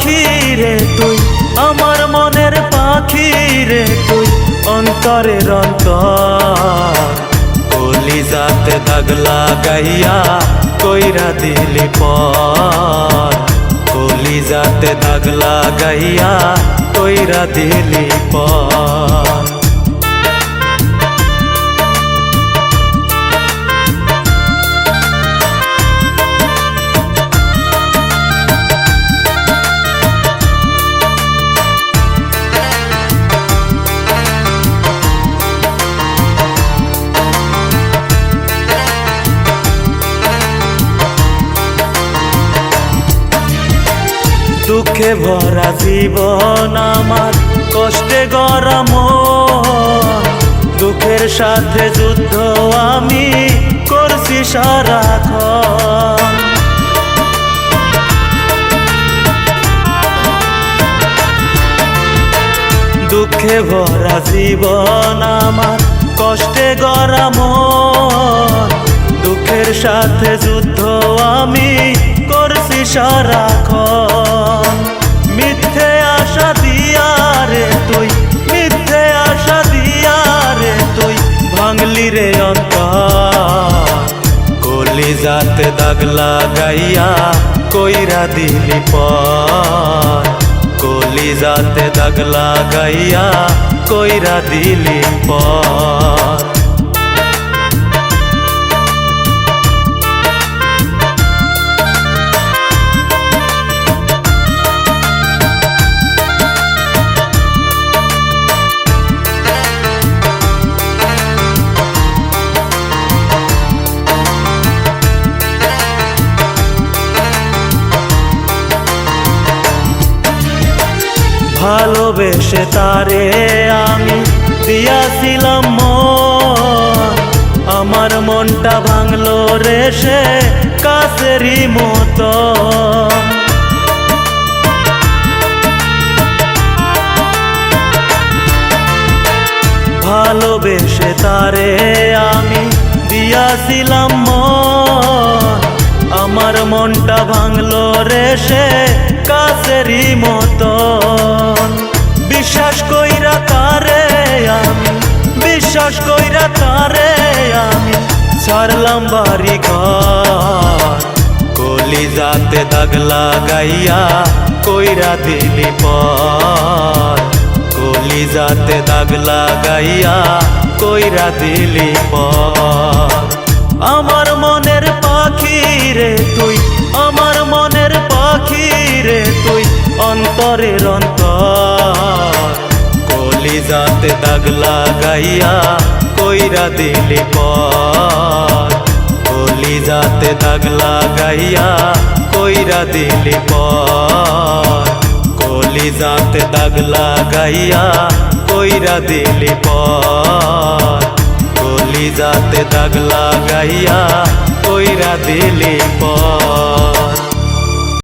পাখি রে তুই, আমার মনের পাখি রে তুই, অন্তরের অন্তর। কলিজাতে দাগ লাগাইয়া কইরা দিলি পর, কলিজাতে দাগ লাগাইয়া কইরা দিলি পর। দুঃখে ভরা জীবন আমার, কষ্টে গড়া মন, দুঃখের সাথে যুদ্ধ আমি করছি সারাক্ষণ। দুঃখে ভরা জীবন আমার, কষ্টে গড়া মন, দুঃখের সাথে যুদ্ধ আমি করছি সারাক্ষণ। মিথ্যে আশা দিয়া রে তুই, মিথ্যে আশা দিয়া রে তুই, ভাঙলি রে অন্তর। কলিজাতে দাগ লাগাইয়া কইরা দিলি পর, কলিজাতে দাগ লাগাইয়া কইরা দিলি পর। ভালোবেসে তারে আমি দিয়াছিলাম মন, আমার মনটা ভাঙলো রে সে কাছেরই মতো। ভালোবেসে তারে আমি দিয়াছিলাম মন, আমার মনটা ভাঙলো রে সে কাছেরই মতন। বিশ্বাস কইরা তারে আমি, বিশ্বাস কইরা তারে আমি ছাড়লাম বাড়ি ঘর। কলিজাতে দাগ লাগাইয়া কইরা দিলি পর, কলিজাতে দাগ লাগাইয়া কইরা দিলি পর। আমার মনের পাখি রে তুই, আমার মনের পাখি রে তুই, অন্তরের অন্তর। কলিজাতে দাগ লাগাইয়া কইরা দিলি পর, কলিজাতে দাগ লাগাইয়া কইরা দিলি পর, কলিজাতে দাগ লাগাইয়া কইরা দিলি পর, কলিজাতে দাগ লাগাইয়া কইরা দিলি পর।